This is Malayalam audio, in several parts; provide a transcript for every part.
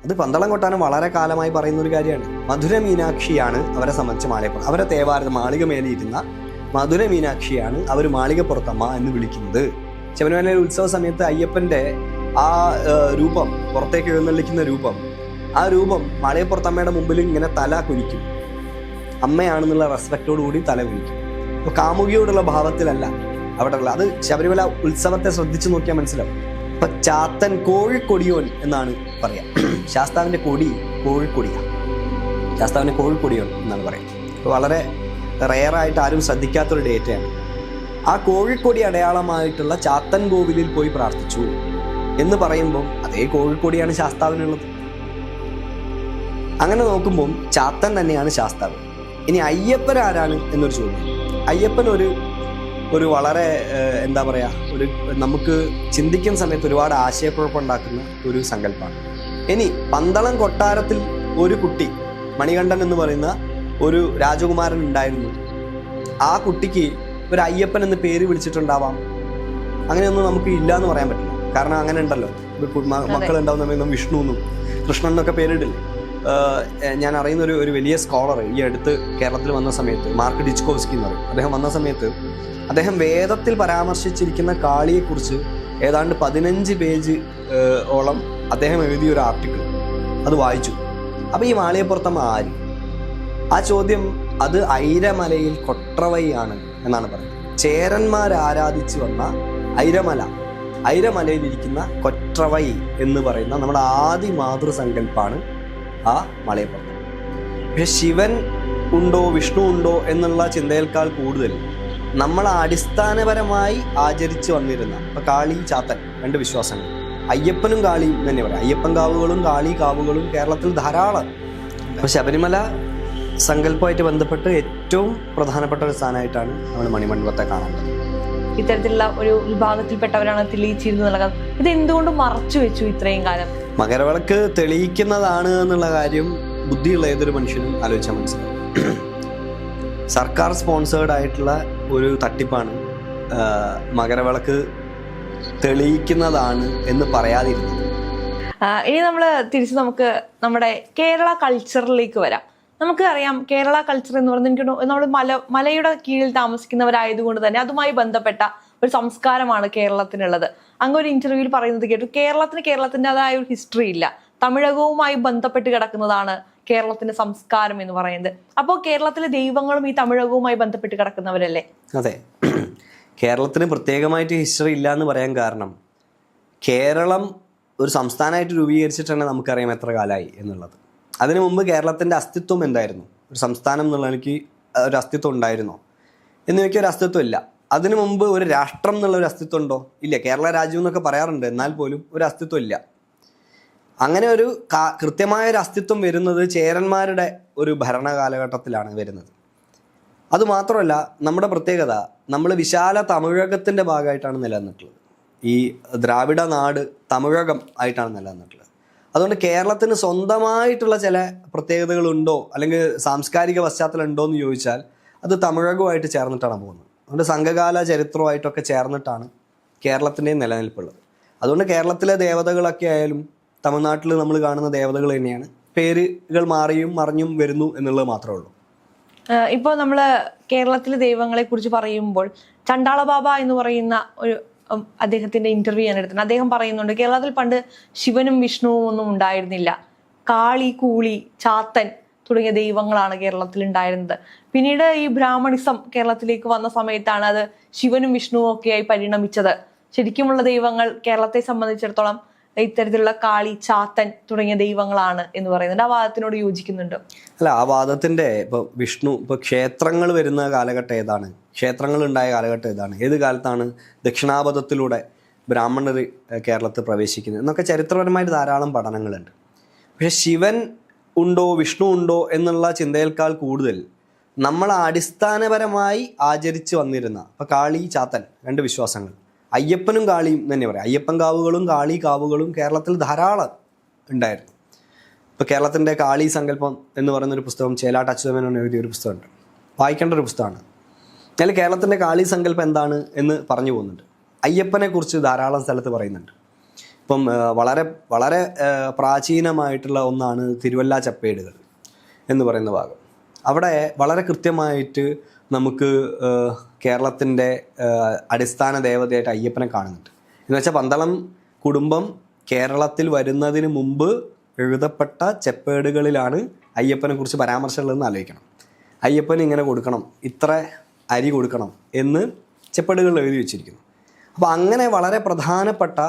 അത് പന്തളം കൊട്ടാരം വളരെ കാലമായി പറയുന്ന ഒരു കാര്യമാണ്. മധുര മീനാക്ഷിയാണ് അവരെ സംബന്ധിച്ച് മാളികപ്പുറം. അവരെ തേവാരത്ത് മാളിക മേലിയിരുന്ന മധുര മീനാക്ഷിയാണ് അവർ മാളികപ്പുറത്തമ്മ എന്ന് വിളിക്കുന്നത്. ശബരിമല ഉത്സവ സമയത്ത് അയ്യപ്പന്റെ ആ രൂപം, പുറത്തേക്ക് എഴുന്നള്ളിക്കുന്ന രൂപം, ആ രൂപം മാളികപ്പുറത്തമ്മയുടെ മുമ്പിൽ ഇങ്ങനെ തല കുനിക്കും. അമ്മയാണെന്നുള്ള റെസ്പെക്റ്റോടു കൂടി തല കുനിക്കും. അപ്പോൾ കാമുകിയോടുള്ള ഭാവത്തിലല്ല അവിടെ ഉള്ള. അത് ശബരിമല ഉത്സവത്തെ ശ്രദ്ധിച്ചു നോക്കിയാൽ മനസ്സിലാവും. ഇപ്പൊ ചാത്തൻ കോഴിക്കൊടിയോൻ എന്നാണ് പറയാ. ശാസ്താവിന്റെ കൊടി കോഴിക്കൊടിയാണ്. ശാസ്താവിന്റെ കോഴിക്കൊടിയോൻ എന്നാണ് പറയുന്നത്. വളരെ റെയറായിട്ട് ആരും ശ്രദ്ധിക്കാത്തൊരു ഡേറ്റയാണ്. ആ കോഴിക്കൊടി അടയാളമായിട്ടുള്ള ചാത്തൻ കോവിലിൽ പോയി പ്രാർത്ഥിച്ചു എന്ന് പറയുമ്പോൾ അതേ കോഴിക്കൊടിയാണ് ശാസ്താവിനുള്ളത്. അങ്ങനെ നോക്കുമ്പോൾ ചാത്തൻ തന്നെയാണ് ശാസ്താവ്. ഇനി അയ്യപ്പൻ ആരാണ് എന്നൊരു ചോദ്യം. അയ്യപ്പൻ ഒരു വളരെ എന്താ പറയുക, ഒരു നമുക്ക് ചിന്തിക്കുന്ന സമയത്ത് ഒരുപാട് ആശയക്കുഴപ്പമുണ്ടാക്കുന്ന ഒരു സങ്കല്പമാണ്. ഇനി പന്തളം കൊട്ടാരത്തിൽ ഒരു കുട്ടി, മണികണ്ഠൻ എന്ന് പറയുന്ന ഒരു രാജകുമാരൻ ഉണ്ടായിരുന്നു. ആ കുട്ടിക്ക് ഒരു അയ്യപ്പൻ എന്ന് പേര് വിളിച്ചിട്ടുണ്ടാവാം. അങ്ങനെയൊന്നും നമുക്ക് ഇല്ല എന്ന് പറയാൻ പറ്റില്ല. കാരണം അങ്ങനെ ഉണ്ടല്ലോ, മക്കളുണ്ടാവുന്ന സമയത്ത് വിഷ്ണു എന്നും കൃഷ്ണൻ എന്നൊക്കെ പേരിടില്ലേ. ഞാൻ അറിയുന്ന ഒരു വലിയ സ്കോളർ ഈ അടുത്ത് കേരളത്തിൽ വന്ന സമയത്ത്, മാർക്ക് ഡിച്ച്കോവ്സ്കി എന്ന് പറയും, അദ്ദേഹം വന്ന സമയത്ത് അദ്ദേഹം വേദത്തിൽ പരാമർശിച്ചിരിക്കുന്ന കാളിയെക്കുറിച്ച് ഏതാണ്ട് 15 പേജ് ഓളം അദ്ദേഹം എഴുതിയ ഒരു ആർട്ടിക്കിൾ അത് വായിച്ചു. അപ്പോൾ ഈ മാളികപ്പുറത്തമ്മ ആര്? ആ ചോദ്യം അത് ഐരമലയിൽ കൊട്രവൈയാണ് എന്നാണ് പറയുന്നത്. ചേരന്മാർ ആരാധിച്ചു വന്ന ഐരമലയിലിരിക്കുന്ന കൊട്രവൈ എന്ന് പറയുന്ന നമ്മുടെ ആദി മാതൃസങ്കല്പാണ് ആ മാളികപ്പുറം. പക്ഷെ ശിവൻ ഉണ്ടോ വിഷ്ണു ഉണ്ടോ എന്നുള്ള ചിന്തയേക്കാൾ കൂടുതൽ നമ്മൾ അടിസ്ഥാനപരമായി ആചരിച്ചു വന്നിരുന്ന ഇപ്പൊ കാളി ചാത്തൻ 2 വിശ്വാസങ്ങൾ, അയ്യപ്പനും കാളിയും തന്നെ പറയാം. അയ്യപ്പൻ കാവുകളും കാളി കാവുകളും കേരളത്തിൽ ധാരാളം. അപ്പൊ ശബരിമല സങ്കല്പമായിട്ട് ബന്ധപ്പെട്ട് ഏറ്റവും പ്രധാനപ്പെട്ട ഒരു സ്ഥാനമായിട്ടാണ് നമ്മൾ മണിമണ്ഡപത്തെ കാണേണ്ടത്. ഇത്തരത്തിലുള്ള ഒരു വിഭാഗത്തിൽപ്പെട്ടവരാണ് തെളിയിച്ചിരുന്നത്. ഇത് എന്തുകൊണ്ട് മറച്ചു വെച്ചു ഇത്രയും കാലം? മകരവിളക്ക് തെളിയിക്കുന്നതാണ് എന്നുള്ള കാര്യം ബുദ്ധിയുള്ള ഏതൊരു മനുഷ്യനും ആലോചിച്ചാൽ മനസ്സിലാവും. സർക്കാർ സ്പോൺസേർഡ് ആയിട്ടുള്ള ഒരു തട്ടിപ്പാണ് മകരവിളക്ക് തെളിയിക്കുന്നതാണ് എന്ന് പറയാതിരുന്നത്. ഇനി നമുക്ക് നമ്മുടെ കേരള കൾച്ചറിലേക്ക് വരാം. നമുക്ക് അറിയാം, കേരള കൾച്ചർ എന്ന് പറയുന്നത് നമ്മൾ മലയുടെ കീഴിൽ താമസിക്കുന്നവരായതുകൊണ്ട് തന്നെ അതുമായി ബന്ധപ്പെട്ട ഒരു സംസ്കാരമാണ് കേരളത്തിനുള്ളത്. അങ്ങ് ഒരു ഇന്റർവ്യൂവിൽ പറയുന്നത് കേട്ടു, കേരളത്തിൻ്റെതായ ഒരു ഹിസ്റ്ററി ഇല്ല, തമിഴകവുമായി ബന്ധപ്പെട്ട് കിടക്കുന്നതാണ് കേരളത്തിന്റെ സംസ്കാരം എന്ന് പറയുന്നത്. അപ്പോൾ കേരളത്തിലെ ദൈവങ്ങളും ഈ തമിഴകവുമായി ബന്ധപ്പെട്ട് കിടക്കുന്നവരല്ലേ? അതെ, കേരളത്തിന് പ്രത്യേകമായിട്ട് ഹിസ്റ്ററി ഇല്ല എന്ന് പറയാൻ കാരണം കേരളം ഒരു സംസ്ഥാനമായിട്ട് രൂപീകരിച്ചിട്ടാണ് നമുക്കറിയാം എത്ര കാലമായി എന്നുള്ളത്. അതിനു മുമ്പ് കേരളത്തിൻ്റെ അസ്തിത്വം എന്തായിരുന്നു? ഒരു സംസ്ഥാനം എന്നുള്ള എനിക്ക് ഒരു അസ്തിത്വം ഉണ്ടായിരുന്നോ എന്ന് ചോദിച്ചാൽ ഒരു അസ്തിത്വം ഇല്ല. അതിനു മുമ്പ് ഒരു രാഷ്ട്രം എന്നുള്ള ഒരു അസ്തിത്വം ഉണ്ടോ? ഇല്ല. കേരള രാജ്യം എന്നൊക്കെ പറയാറുണ്ട്, എന്നാൽ പോലും ഒരു അസ്തിത്വം ഇല്ല. അങ്ങനെ ഒരു കൃത്യമായ ഒരു അസ്തിത്വം വരുന്നത് ചേരന്മാരുടെ ഒരു ഭരണകാലഘട്ടത്തിലാണ് വരുന്നത്. അതുമാത്രമല്ല, നമ്മുടെ പ്രത്യേകത, നമ്മൾ വിശാല തമിഴകത്തിൻ്റെ ഭാഗമായിട്ടാണ് നിലനിന്നിട്ടുള്ളത്. ഈ ദ്രാവിഡ നാട് തമിഴകം ആയിട്ടാണ് നിലനിന്നിട്ടുള്ളത്. അതുകൊണ്ട് കേരളത്തിന് സ്വന്തമായിട്ടുള്ള ചില പ്രത്യേകതകളുണ്ടോ അല്ലെങ്കിൽ സാംസ്കാരിക പശ്ചാത്തലം ഉണ്ടോ എന്ന് ചോദിച്ചാൽ അത് തമിഴകവുമായിട്ട് ചേർന്നിട്ടാണ് പോകുന്നത്. അതുകൊണ്ട് സംഘകാല ചരിത്രമായിട്ടൊക്കെ ചേർന്നിട്ടാണ് കേരളത്തിൻ്റെയും നിലനിൽപ്പുള്ളത്. അതുകൊണ്ട് കേരളത്തിലെ ദേവതകളൊക്കെ ആയാലും തമിഴ്നാട്ടിൽ നമ്മൾ കാണുന്ന ദേവതകൾ തന്നെയാണ്. പേരുകൾ മാറിയും മറിഞ്ഞും വരുന്നു എന്നുള്ളത് മാത്രമേ ഉള്ളൂ. ഇപ്പോൾ നമ്മൾ കേരളത്തിലെ ദൈവങ്ങളെ കുറിച്ച് പറയുമ്പോൾ ചണ്ടാള ബാബ എന്ന് പറയുന്ന ഒരു അദ്ദേഹത്തിന്റെ ഇന്റർവ്യൂ ഞാൻ എടുത്തിട്ടുണ്ട്. അദ്ദേഹം പറയുന്നുണ്ട്, കേരളത്തിൽ പണ്ട് ശിവനും വിഷ്ണുവും ഒന്നും ഉണ്ടായിരുന്നില്ല, കാളി കൂളി ചാത്തൻ തുടങ്ങിയ ദൈവങ്ങളാണ് കേരളത്തിൽ ഉണ്ടായിരുന്നത്. പിന്നീട് ഈ ബ്രാഹ്മണിസം കേരളത്തിലേക്ക് വന്ന സമയത്താണ് അത് ശിവനും വിഷ്ണുവും ഒക്കെയായി പരിണമിച്ചത്. ശരിക്കുമുള്ള ദൈവങ്ങൾ കേരളത്തെ സംബന്ധിച്ചിടത്തോളം ഇത്തരത്തിലുള്ള കാളി ചാത്തൻ തുടങ്ങിയ ദൈവങ്ങളാണ് എന്ന് പറയുന്നുണ്ട്. ആ വാദത്തിനോട് യോജിക്കുന്നുണ്ടോ? അല്ല, ആ വാദത്തിന്റെ വിഷ്ണു ക്ഷേത്രങ്ങൾ വരുന്ന കാലഘട്ടം ഏതാണ്? ക്ഷേത്രങ്ങൾ ഉണ്ടായ കാലഘട്ടം ഏതാണ്? ഏത് കാലത്താണ് ദക്ഷിണാപഥത്തിലൂടെ ബ്രാഹ്മണർ കേരളത്തിൽ പ്രവേശിക്കുന്നത് എന്നൊക്കെ ചരിത്രപരമായിട്ട് ധാരാളം പഠനങ്ങളുണ്ട്. പക്ഷെ ശിവൻ ഉണ്ടോ വിഷ്ണു ഉണ്ടോ എന്നുള്ള ചിന്തയേക്കാൾ കൂടുതൽ നമ്മൾ അടിസ്ഥാനപരമായി ആചരിച്ചു വന്നിരുന്ന കാളി ചാത്തൻ 2 വിശ്വാസങ്ങൾ, അയ്യപ്പനും കാളിയും തന്നെ പറയാം. അയ്യപ്പൻ കാവുകളും കാളി കാവുകളും കേരളത്തിൽ ധാരാളം ഉണ്ടായിരുന്നു. ഇപ്പോൾ കേരളത്തിൻ്റെ കാളി സങ്കല്പം എന്ന് പറയുന്നൊരു പുസ്തകം ചേലാട്ട് അച്യുതമേനോൻ എഴുതിയ ഒരു പുസ്തകമുണ്ട്, വായിക്കേണ്ട ഒരു പുസ്തകമാണ്. അതിൽ കേരളത്തിൻ്റെ കാളി സങ്കല്പം എന്താണ് എന്ന് പറഞ്ഞു പോകുന്നുണ്ട്. അയ്യപ്പനെ കുറിച്ച് ധാരാളം സ്ഥലത്ത് പറയുന്നുണ്ട്. ഇപ്പം വളരെ വളരെ പ്രാചീനമായിട്ടുള്ള ഒന്നാണ് തിരുവല്ല ചപ്പേടുകൾ എന്ന് പറയുന്ന ഭാഗം. അവിടെ വളരെ കൃത്യമായിട്ട് നമുക്ക് കേരളത്തിൻ്റെ അടിസ്ഥാന ദേവതയായിട്ട് അയ്യപ്പനെ കാണുന്നുണ്ട്. എന്ന് വെച്ചാൽ പന്തളം കുടുംബം കേരളത്തിൽ വരുന്നതിന് മുമ്പ് എഴുതപ്പെട്ട ചെപ്പേടുകളിലാണ് അയ്യപ്പനെ കുറിച്ച് പരാമർശമുള്ളതെന്ന് ആലോചിക്കണം. അയ്യപ്പൻ ഇങ്ങനെ കൊടുക്കണം, ഇത്ര അരി കൊടുക്കണം എന്ന് ചെപ്പേടുകളിൽ എഴുതി വെച്ചിരിക്കുന്നു. അപ്പോൾ അങ്ങനെ വളരെ പ്രധാനപ്പെട്ട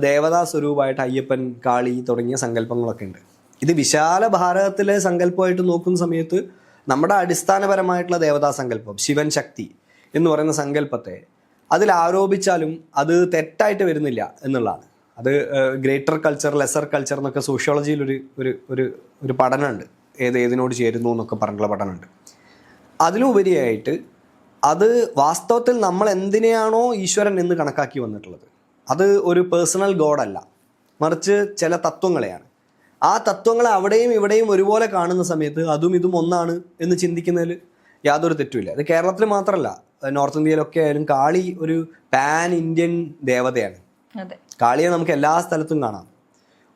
ദേവതാ സ്വരൂപമായിട്ട് അയ്യപ്പൻ, കാളി തുടങ്ങിയ സങ്കല്പങ്ങളൊക്കെ ഉണ്ട്. ഇത് വിശാല ഭാരതത്തിലെ സങ്കല്പമായിട്ട് നോക്കുന്ന സമയത്ത് നമ്മുടെ അടിസ്ഥാനപരമായിട്ടുള്ള ദേവതാ സങ്കല്പം, ശിവൻ ശക്തി എന്ന് പറയുന്ന സങ്കല്പത്തെ അതിൽ ആരോപിച്ചാലും അത് തെറ്റായിട്ട് വരുന്നില്ല എന്നുള്ളതാണ്. അത് ഗ്രേറ്റർ കൾച്ചർ, ലെസർ കൾച്ചർ എന്നൊക്കെ സോഷ്യോളജിയിൽ ഒരു പഠനമുണ്ട്. ഏതിനോട് ചേരുന്നു എന്നൊക്കെ പറഞ്ഞിട്ടുള്ള പഠനമുണ്ട്. അതിലുപരിയായിട്ട് അത് വാസ്തവത്തിൽ നമ്മൾ എന്തിനെയാണോ ഈശ്വരൻ എന്ന് കണക്കാക്കി വന്നിട്ടുള്ളത്, അത് ഒരു പേഴ്സണൽ ഗോഡല്ല, മറിച്ച് ചില തത്വങ്ങളെയാണ്. ആ തത്വങ്ങളെ അവിടെയും ഇവിടെയും ഒരുപോലെ കാണുന്ന സമയത്ത് അതും ഇതും ഒന്നാണ് എന്ന് ചിന്തിക്കുന്നതിൽ യാതൊരു തെറ്റുമില്ല. ഇത് കേരളത്തിൽ മാത്രമല്ല, നോർത്ത് ഇന്ത്യയിലൊക്കെ ആയാലും കാളി ഒരു പാൻ ഇന്ത്യൻ ദേവതയാണ്. കാളിയെ നമുക്ക് എല്ലാ സ്ഥലത്തും കാണാം.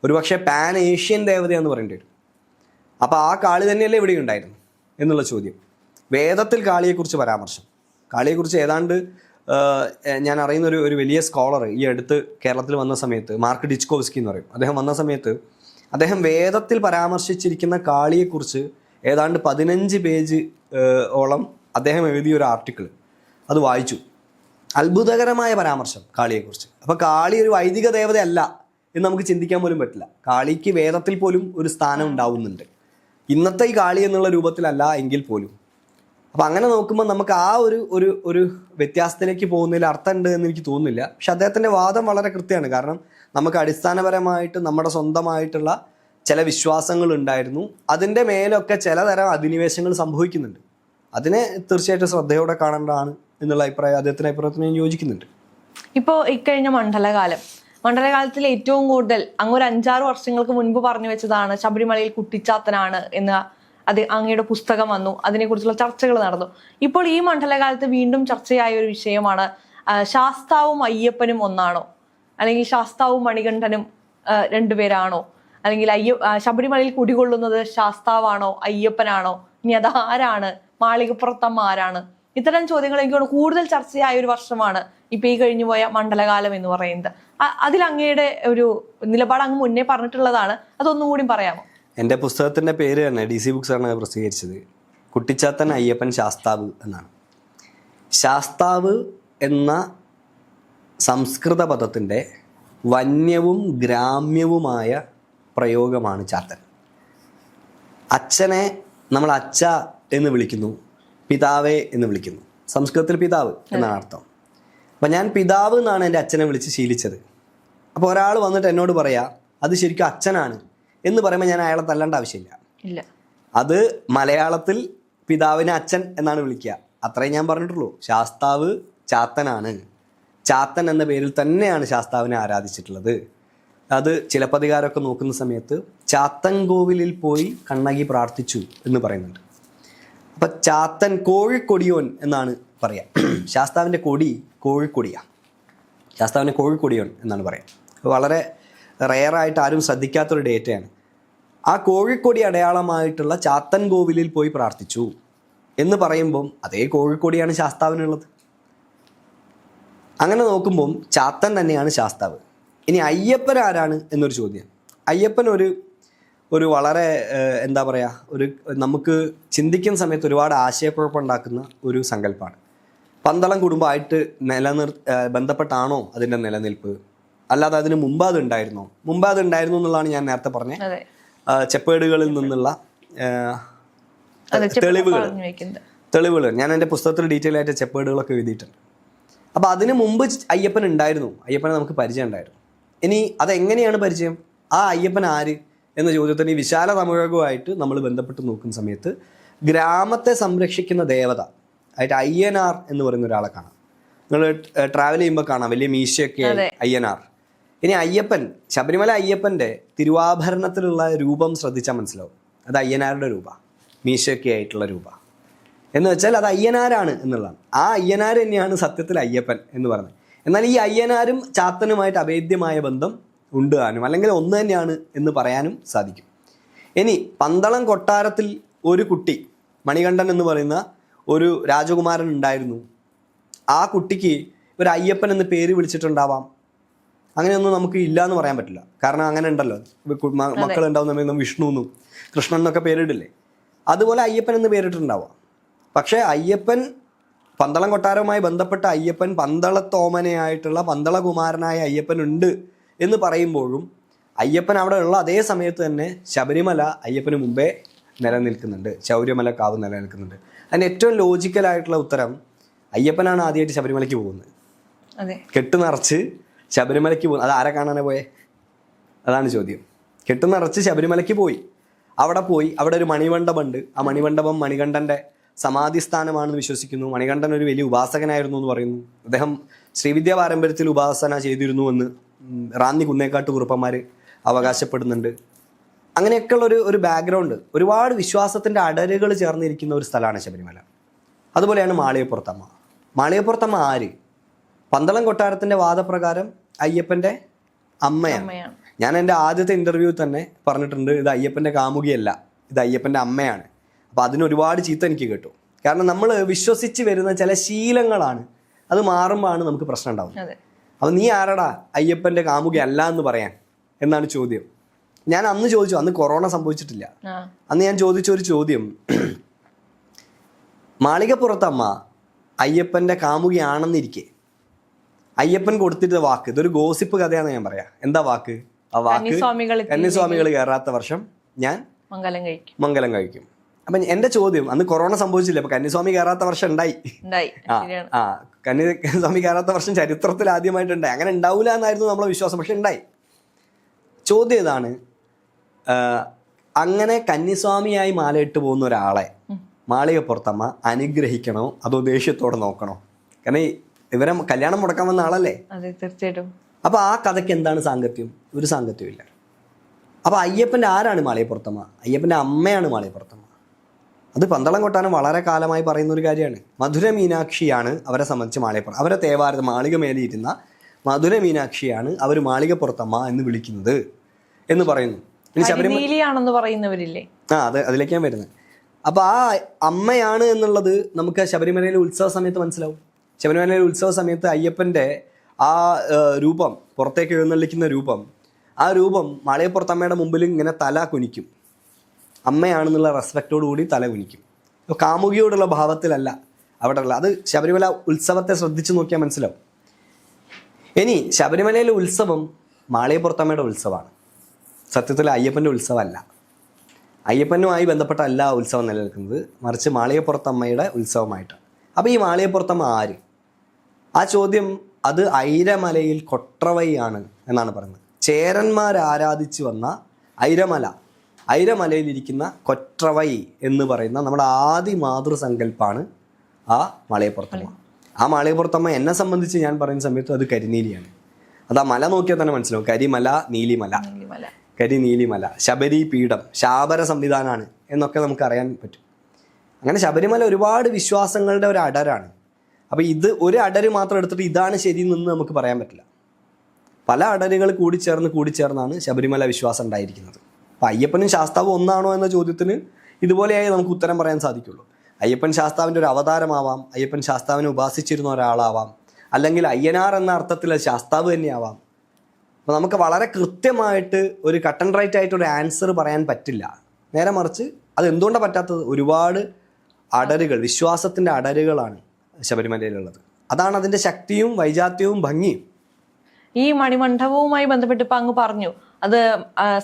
ഒരുപക്ഷെ പാൻ ഏഷ്യൻ ദേവതയാന്ന് പറയേണ്ടി വരും. അപ്പോൾ ആ കാളി തന്നെയല്ലേ ഇവിടെ ഉണ്ടായിരുന്നു എന്നുള്ള ചോദ്യം. വേദത്തിൽ കാളിയെക്കുറിച്ച് പരാമർശം, കാളിയെക്കുറിച്ച് ഏതാണ്ട് ഞാൻ അറിയുന്ന ഒരു വലിയ സ്കോളർ ഈ അടുത്ത് കേരളത്തിൽ വന്ന സമയത്ത്, മാർക്ക് ഡിച്ച്കോവ്സ്കി എന്ന് പറയും, അദ്ദേഹം വന്ന സമയത്ത് അദ്ദേഹം വേദത്തിൽ പരാമർശിച്ചിരിക്കുന്ന കാളിയെക്കുറിച്ച് ഏതാണ്ട് 15 പേജ് ഓളം അദ്ദേഹം എഴുതിയ ഒരു ആർട്ടിക്കിൾ അത് വായിച്ചു. അത്ഭുതകരമായ പരാമർശം കാളിയെക്കുറിച്ച്. അപ്പോൾ കാളി ഒരു വൈദിക ദേവതയല്ല എന്ന് നമുക്ക് ചിന്തിക്കാൻ പോലും പറ്റില്ല. കാളിക്ക് വേദത്തിൽ പോലും ഒരു സ്ഥാനം ഉണ്ടാവുന്നുണ്ട്, ഇന്നത്തെ ഈ കാളി എന്നുള്ള രൂപത്തിലല്ല എങ്കിൽ പോലും. അപ്പം അങ്ങനെ നോക്കുമ്പോൾ നമുക്ക് ആ ഒരു വ്യത്യാസത്തിലേക്ക് പോകുന്നതിൽ അർത്ഥമുണ്ട് എന്ന് എനിക്ക് തോന്നുന്നില്ല. പക്ഷെ അദ്ദേഹത്തിൻ്റെ വാദം വളരെ കൃത്യമാണ്. കാരണം നമുക്ക് അടിസ്ഥാനപരമായിട്ട് നമ്മുടെ സ്വന്തമായിട്ടുള്ള ചില വിശ്വാസങ്ങൾ ഉണ്ടായിരുന്നു, അതിൻ്റെ മേലൊക്കെ ചിലതരം അധിനിവേശങ്ങൾ സംഭവിക്കുന്നുണ്ട്. അതിനെ തീർച്ചയായിട്ടും ശ്രദ്ധയോടെ കാണേണ്ടതാണ് എന്നുള്ള അദ്ദേഹത്തിൻ്റെ അഭിപ്രായത്തിന് ഞാൻ യോജിക്കുന്നുണ്ട്. ഇപ്പോൾ ഇക്കഴിഞ്ഞ മണ്ഡലകാലത്തിൽ ഏറ്റവും കൂടുതൽ അങ്ങ് ഒരു 5-6 വർഷങ്ങൾക്ക് മുൻപ് പറഞ്ഞു വെച്ചതാണ് ശബരിമലയിൽ കുട്ടിച്ചാത്തനാണ് എന്ന് അങ്ങയുടെ പുസ്തകം വന്നു, അതിനെക്കുറിച്ചുള്ള ചർച്ചകൾ നടന്നു. ഇപ്പോൾ ഈ മണ്ഡലകാലത്ത് വീണ്ടും ചർച്ചയായ ഒരു വിഷയമാണ് ശാസ്താവും അയ്യപ്പനും ഒന്നാണോ, അല്ലെങ്കിൽ ശാസ്താവും മണികണ്ഠനും രണ്ടുപേരാണോ, അല്ലെങ്കിൽ ശബരിമലയിൽ കുടികൊള്ളുന്നത് ശാസ്താവാണോ അയ്യപ്പനാണോ, ഇനി അതാരാണ്, മാളികപ്പുറത്തമ്മ ആരാണ്? ഇത്തരം ചോദ്യങ്ങൾ എനിക്ക് കൂടുതൽ ചർച്ചയായ ഒരു വർഷമാണ് ഇപ്പൊ ഈ കഴിഞ്ഞു പോയ മണ്ഡലകാലം എന്ന് പറയുന്നത്. അതിൽ അങ്ങയുടെ ഒരു നിലപാട് അങ്ങ് മുന്നേ പറഞ്ഞിട്ടുള്ളതാണ്, അതൊന്നും കൂടി പറയാമോ? എൻ്റെ പുസ്തകത്തിൻ്റെ പേര് തന്നെ DC ബുക്സാണ് പ്രസിദ്ധീകരിച്ചത്. കുട്ടിച്ചാത്തൻ അയ്യപ്പൻ ശാസ്താവ് എന്നാണ്. ശാസ്താവ് എന്ന സംസ്കൃത പദത്തിൻ്റെ വന്യവും ഗ്രാമ്യവുമായ പ്രയോഗമാണ് ചാത്തൻ. അച്ഛനെ നമ്മൾ അച്ഛ എന്ന് വിളിക്കുന്നു, പിതാവേ എന്ന് വിളിക്കുന്നു. സംസ്കൃതത്തിൽ പിതാവ് എന്നാണ് അർത്ഥം. അപ്പം ഞാൻ പിതാവ് എന്നാണ് എൻ്റെ അച്ഛനെ വിളിച്ച് ശീലിച്ചത്. അപ്പോൾ ഒരാൾ വന്നിട്ട് എന്നോട് പറയാ അത് ശരിക്കും അച്ഛനാണ് എന്ന് പറയുമ്പോൾ ഞാൻ അയാളെ തല്ലേണ്ട ആവശ്യമില്ല. അത് മലയാളത്തിൽ പിതാവിനെ അച്ഛൻ എന്നാണ് വിളിക്കുക, അത്രേ ഞാൻ പറഞ്ഞിട്ടുള്ളൂ. ശാസ്താവ് ചാത്തനാണ്. ചാത്തൻ എന്ന പേരിൽ തന്നെയാണ് ശാസ്താവിനെ ആരാധിച്ചിട്ടുള്ളത്. അത് ചിലപ്പതികാരമൊക്കെ നോക്കുന്ന സമയത്ത് ചാത്തൻ കോവിലിൽ പോയി കണ്ണകി പ്രാർത്ഥിച്ചു എന്ന് പറയുന്നുണ്ട്. അപ്പം ചാത്തൻ കോഴിക്കൊടിയോൻ എന്നാണ് പറയാം. ശാസ്താവിൻ്റെ കൊടി കോഴിക്കൊടിയാണ്. ശാസ്താവിൻ്റെ കോഴിക്കൊടിയോൻ എന്നാണ് പറയാം. വളരെ റെയറായിട്ട് ആരും ശ്രദ്ധിക്കാത്തൊരു ഡേറ്റയാണ്. ആ കോഴിക്കൊടി അടയാളമായിട്ടുള്ള ചാത്തൻ കോവിലിൽ പോയി പ്രാർത്ഥിച്ചു എന്ന് പറയുമ്പം അതേ കോഴിക്കൊടിയാണ് ശാസ്താവിനുള്ളത്. അങ്ങനെ നോക്കുമ്പം ചാത്തൻ തന്നെയാണ് ശാസ്താവ്. ഇനി അയ്യപ്പൻ ആരാണ് എന്നൊരു ചോദ്യം. അയ്യപ്പൻ ഒരു വളരെ എന്താ പറയുക, നമുക്ക് ചിന്തിക്കുന്ന സമയത്ത് ഒരുപാട് ആശയക്കുഴപ്പമുണ്ടാക്കുന്ന ഒരു സങ്കല്പമാണ്. പന്തളം കുടുംബമായിട്ട് ബന്ധപ്പെട്ടാണോ അതിൻ്റെ നിലനിൽപ്പ്, അല്ലാതെ അതിന് മുമ്പ് അത് ഉണ്ടായിരുന്നോ? മുമ്പ് അത് ഉണ്ടായിരുന്നു എന്നുള്ളതാണ് ഞാൻ നേരത്തെ പറഞ്ഞ ചെപ്പേടുകളിൽ നിന്നുള്ള തെളിവുകൾ. ഞാൻ എൻ്റെ പുസ്തകത്തിൽ ഡീറ്റെയിൽ ആയിട്ട് ചെപ്പേടുകളൊക്കെ എഴുതിയിട്ടുണ്ട്. അപ്പോൾ അതിന് മുമ്പ് അയ്യപ്പൻ ഉണ്ടായിരുന്നു, അയ്യപ്പനെ നമുക്ക് പരിചയം ഉണ്ടായിരുന്നു. ഇനി അതെങ്ങനെയാണ് പരിചയം, ആ അയ്യപ്പൻ ആര് എന്ന ചോദ്യത്തിന് ഈ വിശാല തമിഴകവുമായിട്ട് നമ്മൾ ബന്ധപ്പെട്ട് നോക്കുന്ന സമയത്ത് ഗ്രാമത്തെ സംരക്ഷിക്കുന്ന ദേവത ആയിട്ട് അയ്യനാർ എന്ന് പറയുന്ന ഒരാളെ കാണാം. നിങ്ങൾ ട്രാവൽ ചെയ്യുമ്പോൾ കാണാം, വലിയ മീശയൊക്കെ അയ്യനാർ. ഇനി അയ്യപ്പൻ, ശബരിമല അയ്യപ്പൻ്റെ തിരുവാഭരണത്തിലുള്ള രൂപം ശ്രദ്ധിച്ചാൽ മനസ്സിലാവും, അത് അയ്യനാരുടെ രൂപ, മീശയൊക്കെ ആയിട്ടുള്ള രൂപ. എന്ന് വെച്ചാൽ അത് അയ്യനാരാണ് എന്നുള്ളതാണ്. ആ അയ്യനാർ തന്നെയാണ് സത്യത്തിൽ അയ്യപ്പൻ എന്ന് പറഞ്ഞത്. എന്നാൽ ഈ അയ്യനാരും ചാത്തനുമായിട്ട് അഭേദ്യമായ ബന്ധം ഉണ്ട് താനും, അല്ലെങ്കിൽ ഒന്ന് തന്നെയാണ് എന്ന് പറയാനും സാധിക്കും. ഇനി പന്തളം കൊട്ടാരത്തിൽ ഒരു കുട്ടി, മണികണ്ഠൻ എന്ന് പറയുന്ന ഒരു രാജകുമാരൻ ഉണ്ടായിരുന്നു. ആ കുട്ടിക്ക് ഒരു അയ്യപ്പൻ എന്ന് പേര് വിളിച്ചിട്ടുണ്ടാവാം. അങ്ങനെയൊന്നും നമുക്ക് ഇല്ല എന്ന് പറയാൻ പറ്റില്ല. കാരണം അങ്ങനെ ഉണ്ടല്ലോ, മക്കൾ ഉണ്ടാവുന്ന വിഷ്ണു എന്നും കൃഷ്ണൻ എന്നൊക്കെ പേരിടില്ലേ, അതുപോലെ അയ്യപ്പൻ എന്ന് പേരിട്ടുണ്ടാവാം. പക്ഷേ അയ്യപ്പൻ, പന്തളം കൊട്ടാരവുമായി ബന്ധപ്പെട്ട അയ്യപ്പൻ, പന്തളത്തോമനയായിട്ടുള്ള പന്തളകുമാരനായ അയ്യപ്പൻ ഉണ്ട് എന്ന് പറയുമ്പോഴും അയ്യപ്പൻ അവിടെ ഉള്ള അതേ സമയത്ത് തന്നെ ശബരിമല അയ്യപ്പന് മുമ്പേ നിലനിൽക്കുന്നുണ്ട്, ശൗര്യമല കാവ് നിലനിൽക്കുന്നുണ്ട്. അതിൻ്റെ ഏറ്റവും ലോജിക്കലായിട്ടുള്ള ഉത്തരം, അയ്യപ്പനാണ് ആദ്യമായിട്ട് ശബരിമലയ്ക്ക് പോകുന്നത്. കെട്ട് നിറച്ച് ശബരിമലയ്ക്ക് പോകുന്നത് അത് ആരെ കാണാനേ പോയേ? അതാണ് ചോദ്യം. കെട്ട് നിറച്ച് ശബരിമലയ്ക്ക് പോയി. അവിടെ ഒരു മണിമണ്ഡപമുണ്ട്. ആ മണിമണ്ഡപം മണികണ്ഠൻ്റെ സമാധി സ്ഥാനമാണെന്ന് വിശ്വസിക്കുന്നു. മണികണ്ഠൻ ഒരു വലിയ ഉപാസകനായിരുന്നു എന്ന് പറയുന്നു. അദ്ദേഹം ശ്രീവിദ്യാ പാരമ്പര്യത്തിൽ ഉപാസന ചെയ്തിരുന്നുവെന്ന് റാന്നി കുന്നേക്കാട്ട് കുറുപ്പന്മാർ അവകാശപ്പെടുന്നുണ്ട്. അങ്ങനെയൊക്കെയുള്ള ഒരു ബാക്ക്ഗ്രൗണ്ട്, ഒരുപാട് വിശ്വാസത്തിൻ്റെ അടരുകൾ ചേർന്നിരിക്കുന്ന ഒരു സ്ഥലമാണ് ശബരിമല. അതുപോലെയാണ് മാളികപ്പുറത്തമ്മ. മാളികപ്പുറത്തമ്മ ആര്? പന്തളം കൊട്ടാരത്തിൻ്റെ വാദപ്രകാരം അയ്യപ്പൻ്റെ അമ്മയാണ്. ഞാൻ എൻ്റെ ആദ്യത്തെ ഇൻ്റർവ്യൂ തന്നെ പറഞ്ഞിട്ടുണ്ട്, ഇത് അയ്യപ്പൻ്റെ കാമുകിയല്ല, ഇത് അയ്യപ്പൻ്റെ അമ്മയാണ്. അപ്പോൾ അതിനൊരുപാട് ചീത്ത എനിക്ക് കേട്ടു. കാരണം നമ്മൾ വിശ്വസിച്ച് വരുന്ന ചില ശീലങ്ങളാണ്, അത് മാറുമ്പോഴാണ് നമുക്ക് പ്രശ്നം ഉണ്ടാവുന്നത്. അപ്പോൾ നീ ആരടാ അയ്യപ്പൻ്റെ കാമുകി അല്ല എന്ന് പറയാൻ എന്നാണ് ചോദ്യം. ഞാൻ അന്ന് ചോദിച്ചു, അന്ന് കൊറോണ സംഭവിച്ചിട്ടില്ല, അന്ന് ഞാൻ ചോദിച്ച ഒരു ചോദ്യം, മാളികപ്പുറത്തമ്മ അയ്യപ്പൻ്റെ കാമുകിയാണെന്നിരിക്കെ അയ്യപ്പൻ കൊടുത്തിട്ട് വാക്ക്, ഇതൊരു ഗോസിപ്പ് കഥയാണെന്ന് ഞാൻ പറയാം. എന്താ വാക്ക്? ആ വാക്ക്, കന്നിസ്വാമികൾ കയറാത്ത വർഷം ഞാൻ മംഗലം കഴിക്കും. അപ്പം എൻ്റെ ചോദ്യം, അന്ന് കൊറോണ സംഭവിച്ചില്ല, അപ്പൊ കന്നിസ്വാമി കയറാത്ത വർഷം ഉണ്ടായി. കന്നിസ്വാമി കയറാത്ത വർഷം ചരിത്രത്തിൽ ആദ്യമായിട്ടുണ്ടായി. അങ്ങനെ ഉണ്ടാവില്ല എന്നായിരുന്നു നമ്മളെ വിശ്വാസം, പക്ഷെ ഉണ്ടായി. ചോദ്യം ഇതാണ്, അങ്ങനെ കന്നിസ്വാമിയായി മാലയിട്ട് പോകുന്ന ഒരാളെ മാളികപ്പുറത്തമ്മ അനുഗ്രഹിക്കണോ അതോ ദേഷ്യത്തോടെ നോക്കണോ? കാരണം ഇവരെ കല്യാണം മുടക്കാൻ വന്ന ആളല്ലേ. തീർച്ചയായിട്ടും. അപ്പൊ ആ കഥയ്ക്ക് എന്താണ് സാങ്കത്യം? ഒരു സാങ്കത്യവും ഇല്ല. അപ്പൊ അയ്യപ്പൻ്റെ ആരാണ് മാളികപ്പുറത്തമ്മ? അയ്യപ്പൻ്റെ അമ്മയാണ് മാളികപ്പുറത്തമ്മ. അത് പന്തളം കൊട്ടാരം വളരെ കാലമായി പറയുന്ന ഒരു കാര്യമാണ്. മധുര മീനാക്ഷിയാണ് അവരെ സംബന്ധിച്ച് മാളികപ്പുറം. അവരെ തേവാരത്ത് മാളിക മേലിയിരുന്ന മധുര മീനാക്ഷിയാണ് അവർ മാളികപ്പുറത്തമ്മ എന്ന് വിളിക്കുന്നത് എന്ന് പറയുന്നു. ഇനി ശബരിമലയാണെന്ന് പറയുന്നവരില്ലേ? അതിലേക്ക് ഞാൻ വരുന്നത്. അപ്പൊ ആ അമ്മയാണ് എന്നുള്ളത് നമുക്ക് ശബരിമലയിലെ ഉത്സവ സമയത്ത് മനസ്സിലാവും. ശബരിമലയിലെ ഉത്സവ സമയത്ത് അയ്യപ്പൻ്റെ ആ രൂപം, പുറത്തേക്ക് എഴുന്നള്ളിക്കുന്ന രൂപം, ആ രൂപം മാളികപ്പുറത്തമ്മയുടെ മുമ്പിൽ ഇങ്ങനെ തല കുനിക്കും. അമ്മയാണെന്നുള്ള റെസ്പെക്റ്റോടു കൂടി തല കുനിക്കും. കാമുകിയോടുള്ള ഭാവത്തിലല്ല അവിടെ ഉള്ള. അത് ശബരിമല ഉത്സവത്തെ ശ്രദ്ധിച്ചു നോക്കിയാൽ മനസ്സിലാവും. ഇനി ശബരിമലയിലെ ഉത്സവം മാളികപ്പുറത്തമ്മയുടെ ഉത്സവമാണ്, സത്യത്തിൽ അയ്യപ്പൻ്റെ ഉത്സവമല്ല. അയ്യപ്പനുമായി ബന്ധപ്പെട്ടല്ല ഉത്സവം നിലനിൽക്കുന്നത്, മറിച്ച് മാളികപ്പുറത്തമ്മയുടെ ഉത്സവമായിട്ടാണ്. അപ്പോൾ ഈ മാളികപ്പുറത്തമ്മ ആര്? ആ ചോദ്യം അത് ഐരമലയിൽ കൊട്രവൈയാണ് എന്നാണ് പറയുന്നത്. ചേരന്മാർ ആരാധിച്ചു വന്ന ഐരമലയിലിരിക്കുന്ന കൊട്രവൈ എന്ന് പറയുന്ന നമ്മുടെ ആദി മാതൃസങ്കല്പമാണ് ആ മാളികപ്പുറത്തമ്മ. ആ മാളികപ്പുറത്തമ്മ എന്നെ സംബന്ധിച്ച് ഞാൻ പറയുന്ന സമയത്ത് അത് കരിനീലിയാണ്. അത് ആ മല നോക്കിയാൽ തന്നെ മനസ്സിലാവും. കരിമല, നീലിമല, കരിനീലിമല, ശബരി പീഠം, ശാബര സംവിധാനമാണ് എന്നൊക്കെ നമുക്ക് അറിയാൻ പറ്റും. അങ്ങനെ ശബരിമല ഒരുപാട് വിശ്വാസങ്ങളുടെ ഒരു അടരാണ്. അപ്പോൾ ഇത് ഒരു അടര് മാത്രം എടുത്തിട്ട് ഇതാണ് ശരി എന്ന് നമുക്ക് പറയാൻ പറ്റില്ല. പല അടരുകൾ കൂടിച്ചേർന്നാണ് ശബരിമല വിശ്വാസം ഉണ്ടായിരിക്കുന്നത്. അപ്പോൾ അയ്യപ്പനും ശാസ്താവും ഒന്നാണോ എന്ന ചോദ്യത്തിന് ഇതുപോലെയായി നമുക്ക് ഉത്തരം പറയാൻ സാധിക്കുള്ളൂ. അയ്യപ്പൻ ശാസ്താവിൻ്റെ ഒരു അവതാരമാവാം, അയ്യപ്പൻ ശാസ്താവിനെ ഉപാസിച്ചിരുന്ന ഒരാളാവാം, അല്ലെങ്കിൽ അയ്യനാർ എന്ന അർത്ഥത്തിൽ ശാസ്താവ് തന്നെയാവാം. അപ്പോൾ നമുക്ക് വളരെ കൃത്യമായിട്ട് ഒരു കട്ട് ആൻഡ് റൈറ്റ് ആയിട്ട് ഒരു ആൻസർ പറയാൻ പറ്റില്ല. നേരെ മറിച്ച് അത് എന്തുകൊണ്ടാണ് പറ്റാത്തത്? ഒരുപാട് അടരുകൾ, വിശ്വാസത്തിൻ്റെ അടരുകളാണ് ശബരിമലയിലുള്ളത്. അതാണ് അതിൻ്റെ ശക്തിയും വൈജാത്യവും ഭംഗിയും. ഈ മണിമണ്ഡപവുമായി ബന്ധപ്പെട്ട് ഇപ്പം അങ്ങ് പറഞ്ഞു, അത്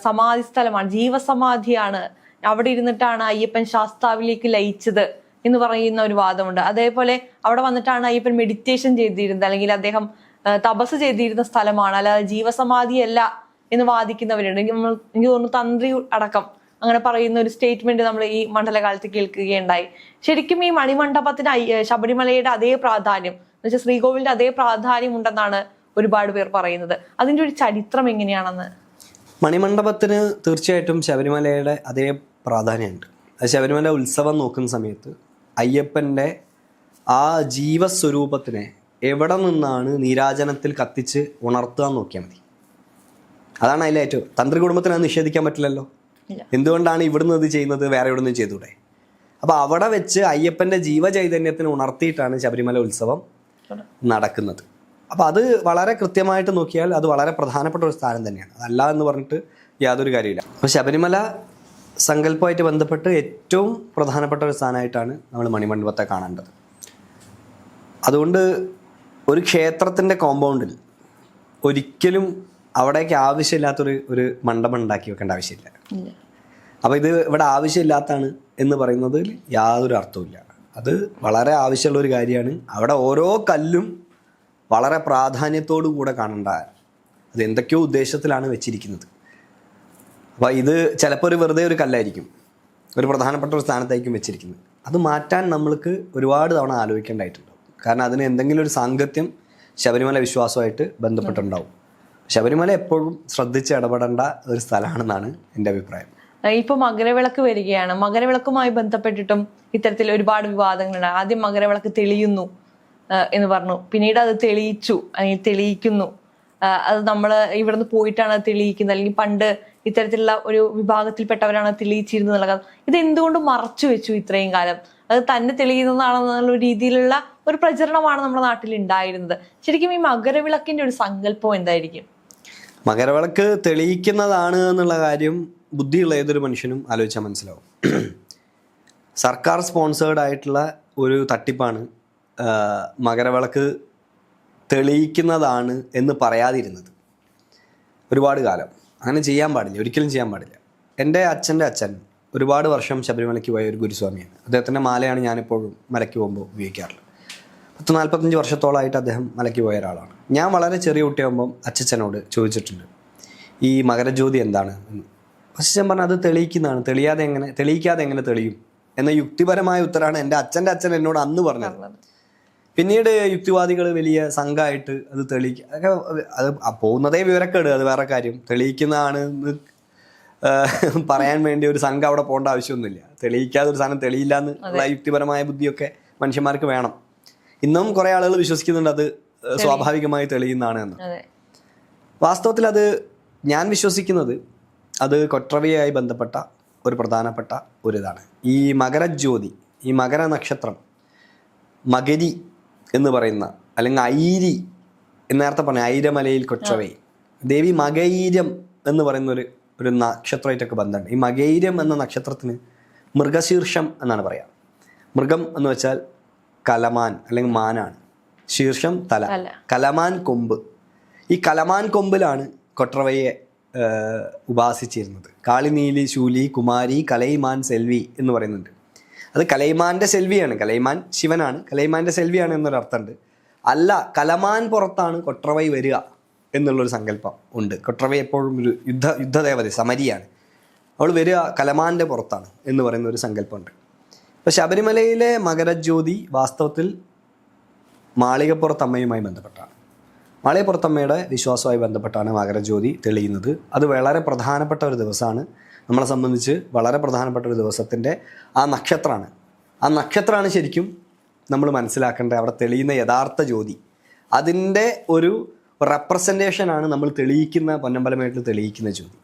സമാധി സ്ഥലമാണ്, ജീവസമാധിയാണ്, അവിടെ ഇരുന്നിട്ടാണ് അയ്യപ്പൻ ശാസ്താവിലേക്ക് ലയിച്ചത് എന്ന് പറയുന്ന ഒരു വാദമുണ്ട്. അതേപോലെ അവിടെ വന്നിട്ടാണ് അയ്യപ്പൻ മെഡിറ്റേഷൻ ചെയ്തിരുന്നത്, അല്ലെങ്കിൽ അദ്ദേഹം തപസ് ചെയ്തിരുന്ന സ്ഥലമാണ്, അല്ലാതെ ജീവസമാധിയല്ല എന്ന് വാദിക്കുന്നവരുണ്ട്. എനിക്ക് തോന്നുന്നു തന്ത്രി അടക്കം അങ്ങനെ പറയുന്ന ഒരു സ്റ്റേറ്റ്മെന്റ് നമ്മൾ ഈ മണ്ഡലകാലത്ത് കേൾക്കുകയുണ്ടായി. ശരിക്കും ഈ മണിമണ്ഡപത്തിന് ശബരിമലയുടെ അതേ പ്രാധാന്യം എന്ന് വെച്ചാൽ ശ്രീകോവിലിന്റെ അതേ പ്രാധാന്യം ഉണ്ടെന്നാണ് ഒരുപാട് പേർ പറയുന്നത്. അതിൻ്റെ ഒരു ചരിത്രം എങ്ങനെയാണെന്ന്? മണിമണ്ഡപത്തിന് തീർച്ചയായിട്ടും ശബരിമലയുടെ അതേ പ്രാധാന്യമുണ്ട്. അത് ശബരിമല ഉത്സവം നോക്കുന്ന സമയത്ത് അയ്യപ്പൻ്റെ ആ ജീവസ്വരൂപത്തിനെ എവിടെ നിന്നാണ് നീരാജനത്തിൽ കത്തിച്ച് ഉണർത്തുക എന്ന് നോക്കിയാൽ മതി. അതാണ് അതിലെ ഏറ്റവും. തന്ത്രി കുടുംബത്തിന് അത് നിഷേധിക്കാൻ പറ്റില്ലല്ലോ. ഇല്ല. എന്തുകൊണ്ടാണ് ഇവിടുന്ന് ഇത് ചെയ്യുന്നത്, വേറെ എവിടെ നിന്നും ചെയ്തൂടെ? അപ്പോൾ അവിടെ വെച്ച് അയ്യപ്പൻ്റെ ജീവചൈതന്യത്തിന് ഉണർത്തിയിട്ടാണ് ശബരിമല ഉത്സവം നടക്കുന്നത്. അപ്പോൾ അത് വളരെ കൃത്യമായിട്ട് നോക്കിയാൽ അത് വളരെ പ്രധാനപ്പെട്ട ഒരു സ്ഥാനം തന്നെയാണ്. അതല്ല എന്ന് പറഞ്ഞിട്ട് യാതൊരു കാര്യമില്ല. അപ്പോൾ ശബരിമല സങ്കല്പമായിട്ട് ബന്ധപ്പെട്ട് ഏറ്റവും പ്രധാനപ്പെട്ട ഒരു സ്ഥാനമായിട്ടാണ് നമ്മൾ മണിമണ്ഡപത്തെ കാണേണ്ടത്. അതുകൊണ്ട് ഒരു ക്ഷേത്രത്തിൻ്റെ കോമ്പൗണ്ടിൽ ഒരിക്കലും അവിടേക്ക് ഒരു മണ്ഡപം ഉണ്ടാക്കി വെക്കേണ്ട ആവശ്യമില്ല. അപ്പോൾ ഇത് ഇവിടെ ആവശ്യമില്ലാത്തതാണ് എന്ന് പറയുന്നതിൽ യാതൊരു അർത്ഥവുമില്ല. അത് വളരെ ആവശ്യമുള്ള ഒരു കാര്യമാണ്. അവിടെ ഓരോ കല്ലും വളരെ പ്രാധാന്യത്തോടു കൂടെ കാണേണ്ട, അത് എന്തൊക്കെയോ ഉദ്ദേശത്തിലാണ് വെച്ചിരിക്കുന്നത്. അപ്പോൾ ഇത് ചിലപ്പോൾ ഒരു വെറുതെ ഒരു കല്ലായിരിക്കും, ഒരു പ്രധാനപ്പെട്ട ഒരു സ്ഥാനത്തായിരിക്കും വെച്ചിരിക്കുന്നത്. അത് മാറ്റാൻ നമ്മൾക്ക് ഒരുപാട് തവണ ആലോചിക്കേണ്ടതായിട്ടുണ്ട്. കാരണം അതിന് എന്തെങ്കിലും ഒരു സാങ്കത്യം ശബരിമല വിശ്വാസമായിട്ട് ബന്ധപ്പെട്ടുണ്ടാവും. ശബരിമല എപ്പോഴും ശ്രദ്ധിച്ച് ഇടപെടേണ്ട ഒരു സ്ഥലമാണെന്നാണ് എൻ്റെ അഭിപ്രായം. ഇപ്പൊ മകരവിളക്ക് വരികയാണ്. മകരവിളക്കുമായി ബന്ധപ്പെട്ടിട്ടും ഇത്തരത്തിൽ ഒരുപാട് വിവാദങ്ങളുണ്ട്. ആദ്യം മകരവിളക്ക് തെളിയുന്നു എന്ന് പറഞ്ഞു, പിന്നീട് അത് തെളിയിച്ചു അല്ലെങ്കിൽ തെളിയിക്കുന്നു, അത് നമ്മൾ ഇവിടുന്ന് പോയിട്ടാണ് തെളിയിക്കുന്നത്, അല്ലെങ്കിൽ പണ്ട് ഇത്തരത്തിലുള്ള ഒരു വിഭാഗത്തിൽപ്പെട്ടവരാണ് തെളിയിച്ചിരുന്നത് എന്നുള്ള കാര്യം. ഇത് എന്തുകൊണ്ട് മറച്ചു വെച്ചു ഇത്രയും കാലം? അത് തന്നെ തെളിയുന്നതാണെന്നുള്ള രീതിയിലുള്ള ഒരു പ്രചരണമാണ് നമ്മുടെ നാട്ടിൽ ഉണ്ടായിരുന്നത്. ശരിക്കും ഈ മകരവിളക്കിന്റെ ഒരു സങ്കല്പം എന്തായിരിക്കും? മകരവിളക്ക് തെളിയിക്കുന്നതാണ് എന്നുള്ള കാര്യം ബുദ്ധിയുള്ള ഏതൊരു മനുഷ്യനും ആലോചിച്ചാൽ മനസ്സിലാവും. സർക്കാർ സ്പോൺസേർഡ് ആയിട്ടുള്ള ഒരു തട്ടിപ്പാണ് മകരവിളക്ക് തെളിയിക്കുന്നതാണ് എന്ന് പറയാതിരുന്നത് ഒരുപാട് കാലം. അങ്ങനെ ചെയ്യാൻ പാടില്ല, ഒരിക്കലും ചെയ്യാൻ പാടില്ല. എൻ്റെ അച്ഛൻ്റെ അച്ഛൻ ഒരുപാട് വർഷം ശബരിമലയ്ക്ക് പോയ ഒരു ഗുരുസ്വാമിയാണ്. അദ്ദേഹത്തിൻ്റെ മാലയാണ് ഞാനിപ്പോഴും മലയ്ക്ക് പോകുമ്പോൾ ഉപയോഗിക്കാറുള്ളത്. 40-45 വർഷത്തോളമായിട്ട് അദ്ദേഹം മലയ്ക്ക് പോയ ഒരാളാണ്. ഞാൻ വളരെ ചെറിയ കുട്ടിയാകുമ്പം അച്ഛനോട് ചോദിച്ചിട്ടുണ്ട് ഈ മകരജ്യോതി എന്താണ് എന്ന്. അച്ഛൻ പറഞ്ഞാൽ അത് തെളിയിക്കുന്നതാണ്, തെളിയിക്കാതെ എങ്ങനെ തെളിയും എന്ന യുക്തിപരമായ ഉത്തരമാണ് എൻ്റെ അച്ഛൻ്റെ അച്ഛൻ എന്നോട് അന്ന് പറഞ്ഞത്. പിന്നീട് യുക്തിവാദികൾ വലിയ സംഘമായിട്ട് അത് അതൊക്കെ അത് പോകുന്നതേ വിവരക്കേട്, അത് വേറെ കാര്യം. തെളിയിക്കുന്നതാണ് എന്ന് പറയാൻ വേണ്ടി ഒരു സംഘം അവിടെ പോകേണ്ട ആവശ്യമൊന്നുമില്ല. തെളിയിക്കാതെ ഒരു സാധനം തെളിയില്ല എന്നുള്ള യുക്തിപരമായ ബുദ്ധിയൊക്കെ മനുഷ്യന്മാർക്ക് വേണം. ഇന്നും കുറേ ആളുകൾ വിശ്വസിക്കുന്നുണ്ട് അത് സ്വാഭാവികമായി തെളിയുന്നതാണ് എന്ന്. വാസ്തവത്തിൽ അത് ഞാൻ വിശ്വസിക്കുന്നത് അത് കൊട്ടവയ്യായി ബന്ധപ്പെട്ട ഒരു പ്രധാനപ്പെട്ട ഒരിതാണ്. ഈ മകരജ്യോതി, ഈ മകര നക്ഷത്രം, മകരി എന്ന് പറയുന്ന, അല്ലെങ്കിൽ ഐരി എന്ന് നേരത്തെ പറഞ്ഞ ഐരമലയിൽ കൊട്ടവൈ ദേവി മകൈരം എന്ന് പറയുന്ന ഒരു നക്ഷത്രമായിട്ടൊക്കെ ബന്ധമുണ്ട്. ഈ മകൈരം എന്ന നക്ഷത്രത്തിന് മൃഗശീർഷം എന്നാണ് പറയുക. മൃഗം എന്ന് വെച്ചാൽ കലമാൻ അല്ലെങ്കിൽ മാനാണ്, ശീർഷം തല, കലമാൻ കൊമ്പ്. ഈ കലമാൻ കൊമ്പിലാണ് കൊട്ടവയ്യെ ഉപാസിച്ചിരുന്നത്. കാളിനീലി ശൂലി കുമാരി കലൈമാൻ സെൽവി എന്ന് പറയുന്നുണ്ട്. അത് കലൈമാൻ്റെ സെൽവിയാണ്, കലൈമാൻ ശിവനാണ്, കലൈമാൻ്റെ സെൽവിയാണ് എന്നൊരർത്ഥമുണ്ട്. അല്ല, കലമാൻ പുറത്താണ് കൊട്ടവൈ വരിക എന്നുള്ളൊരു സങ്കല്പം ഉണ്ട്. കൊട്ടവൈ എപ്പോഴും ഒരു യുദ്ധദേവത, സമരിയാണ്. അവൾ വരിക കലമാൻ്റെ പുറത്താണ് എന്ന് പറയുന്ന ഒരു സങ്കല്പമുണ്ട്. ഇപ്പോൾ ശബരിമലയിലെ മകരജ്യോതി വാസ്തവത്തിൽ മാളികപ്പുറത്തമ്മയുമായി ബന്ധപ്പെട്ടാണ്. മാളികപ്പുറത്തമ്മയുടെ വിശ്വാസവുമായി ബന്ധപ്പെട്ടാണ് മകരജ്യോതി തെളിയുന്നത്. അത് വളരെ പ്രധാനപ്പെട്ട ഒരു ദിവസമാണ്. നമ്മളെ സംബന്ധിച്ച് വളരെ പ്രധാനപ്പെട്ട ഒരു ദിവസത്തിൻ്റെ ആ നക്ഷത്രമാണ് ശരിക്കും നമ്മൾ മനസ്സിലാക്കേണ്ട അവിടെ തെളിയുന്ന യഥാർത്ഥ ജ്യോതി. അതിൻ്റെ ഒരു റെപ്രസെൻറ്റേഷനാണ് നമ്മൾ തെളിയിക്കുന്ന, പൊന്നമ്പലമേട്ടിൽ തെളിയിക്കുന്ന ജ്യോതി.